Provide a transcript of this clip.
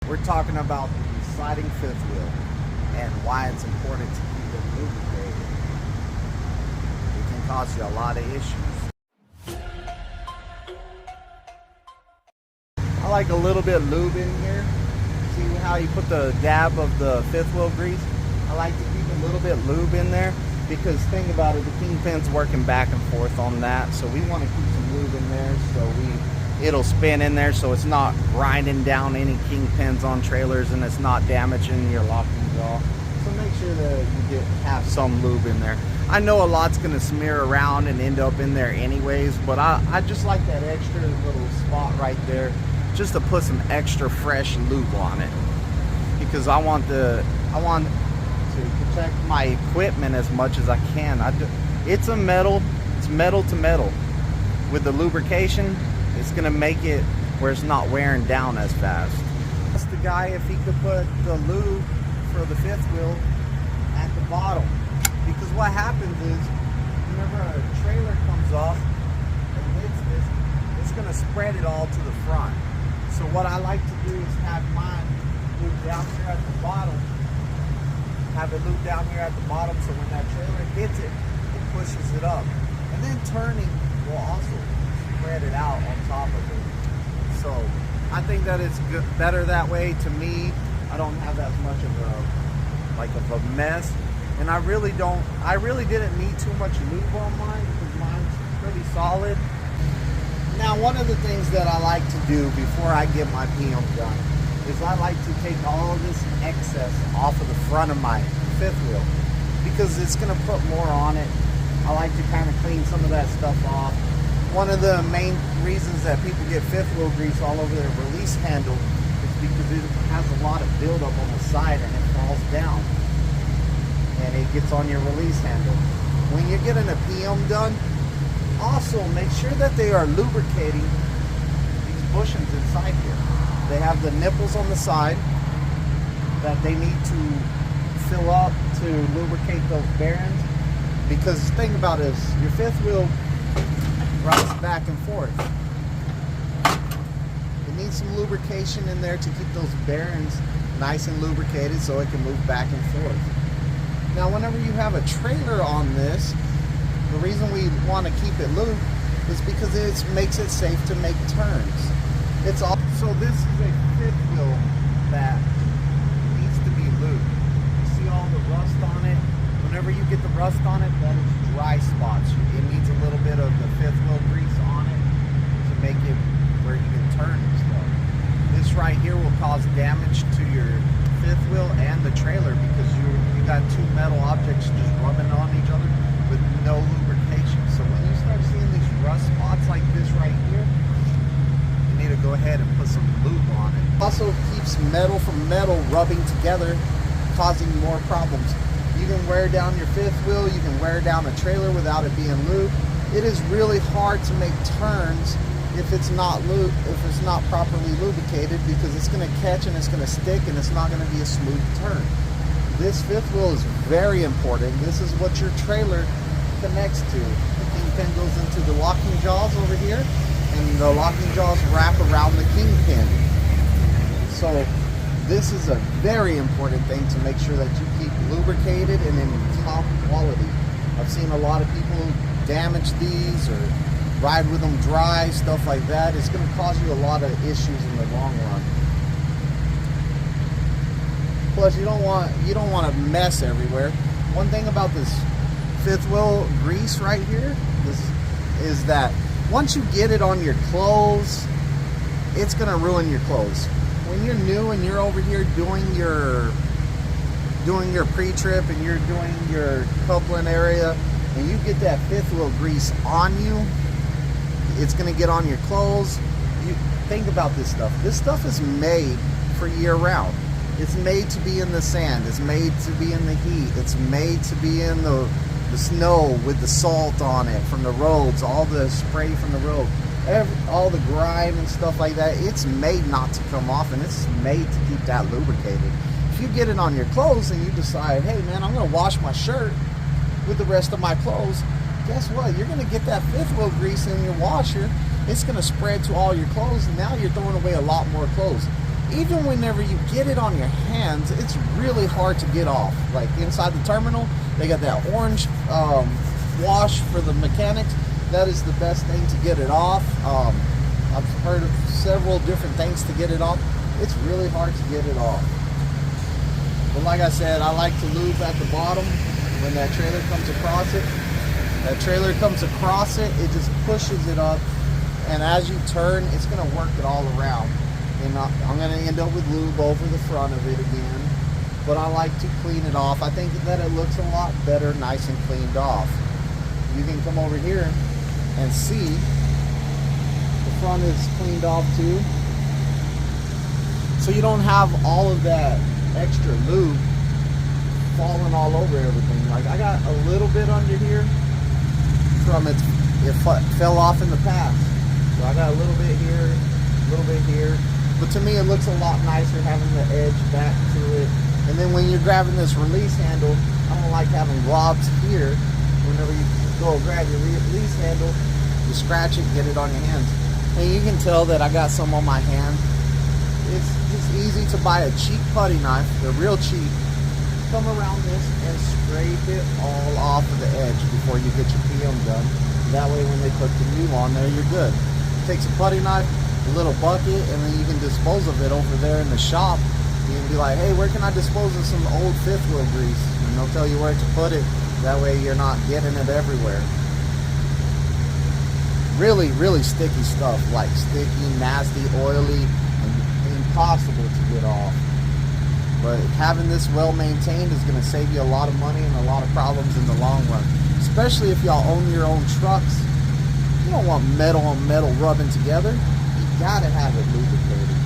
We're talking about the sliding fifth wheel and why it's important to keep it lubricated. It can cause you a lot of issues. I like a little bit of lube in here. See how you put the dab of the fifth wheel grease? I like to keep a little bit of lube in there because think about it, the kingpin's working back and forth on that, so we want to keep some lube in there so it'll spin in there so it's not grinding down any kingpins on trailers and it's not damaging your locking jaw. So make sure that you have some lube in there. I know a lot's going to smear around and end up in there anyways, but I just like that extra little spot right there just to put some extra fresh lube on it, because I want to protect my equipment as much as I can. It's metal to metal. With the lubrication, it's gonna make it where it's not wearing down as fast. Ask the guy if he could put the lube for the fifth wheel at the bottom, because what happens is whenever a trailer comes off and hits this, it's gonna spread it all to the front. So what I like to do is have mine lube down here at the bottom, have it lube down here at the bottom, so when that trailer hits it, it pushes it up. And then turning will also spread it out on top of it. So I think that it's good, better that way. To me, I don't have as much of a mess, and I really didn't need too much lube on mine because mine's pretty solid. Now, one of the things that I like to do before I get my PM done is I like to take all of this excess off of the front of my fifth wheel, because it's going to put more on it. I like to kind of clean some of that stuff off. One of the main reasons that people get fifth wheel grease all over their release handle is because it has a lot of buildup on the side and it falls down and it gets on your release handle. When you're getting a PM done, also make sure that they are lubricating these bushings inside here. They have the nipples on the side that they need to fill up to lubricate those bearings, because the thing about it is your fifth wheel rocks back and forth. It needs some lubrication in there to keep those bearings nice and lubricated so it can move back and forth. Now whenever you have a trailer on this, the reason we want to keep it lubed is because it makes it safe to make turns. So this is a fifth wheel that needs to be lubed. You see all the rust on it? Whenever you get the rust on it, that is dry spots. It needs a little bit of the fifth wheel grease on it to make it where you can turn and stuff. This right here will cause damage to your fifth wheel and the trailer, because you got two metal objects just rubbing on each other with no lubrication. So when you start seeing these rust spots like this right here, you need to go ahead and put some lube on it. Also keeps metal from metal rubbing together, causing more problems. You can wear down your fifth wheel, you can wear down a trailer without it being lubed. It is really hard to make turns if it's not properly lubricated, because it's going to catch and it's going to stick and it's not going to be a smooth turn. This fifth wheel is very important. This is what your trailer connects to. The kingpin goes into the locking jaws over here, and the locking jaws wrap around the kingpin. So this is a very important thing to make sure that you keep lubricated and in top quality. I've seen a lot of people damage these or ride with them dry, stuff like that. It's going to cause you a lot of issues in the long run. Plus, you don't want to mess everywhere. One thing about this fifth wheel grease right here is that once you get it on your clothes, it's going to ruin your clothes. When you're new and you're over here doing your pre-trip and you're doing your coupling area, and you get that fifth wheel grease on you, it's going to get on your clothes. You think about this stuff. This stuff is made for year round. It's made to be in the sand. It's made to be in the heat. It's made to be in the snow with the salt on it from the roads, all the spray from the road, all the grime and stuff like that. It's made not to come off, and it's made to keep that lubricated. If you get it on your clothes and you decide, hey man, I'm going to wash my shirt with the rest of my clothes, guess what? You're going to get that fifth wheel grease in your washer. It's going to spread to all your clothes, and now you're throwing away a lot more clothes. even whenever you get it on your hands, it's really hard to get off. Like inside the terminal, they got that orange wash for the mechanics. That is the best thing to get it off. I've heard of several different things to get it off. It's really hard to get it off. But like I said, I like to lube at the bottom when that trailer comes across it. That trailer comes across it, it just pushes it up, and as you turn, it's going to work it all around. And I'm going to end up with lube over the front of it again, but I like to clean it off. I think that it looks a lot better, nice and cleaned off. You can come over here and see the front is cleaned off too, so you don't have all of that extra lube falling all over everything. Like I got a little bit under here from it fell off in the past, so I got a little bit here, a little bit here. But to me, it looks a lot nicer having the edge back to it. And then when you're grabbing this release handle, I don't like having globs here. Whenever you go grab your release handle, you scratch it, get it on your hands. And you can tell that I got some on my hand. It's just easy to buy a cheap putty knife. They're real cheap. Come around this and scrape it all off of the edge before you get your PM done. That way when they put the new on there, you're good. It takes a putty knife, a little bucket, and then you can dispose of it over there in the shop. You can be like, hey, where can I dispose of some old fifth wheel grease? And they'll tell you where to put it. That way you're not getting it everywhere. Really, really sticky stuff, like sticky, nasty, oily, and impossible to get off. But having this well maintained is going to save you a lot of money and a lot of problems in the long run. Especially if y'all own your own trucks. You don't want metal on metal rubbing together. You gotta have it lubricated.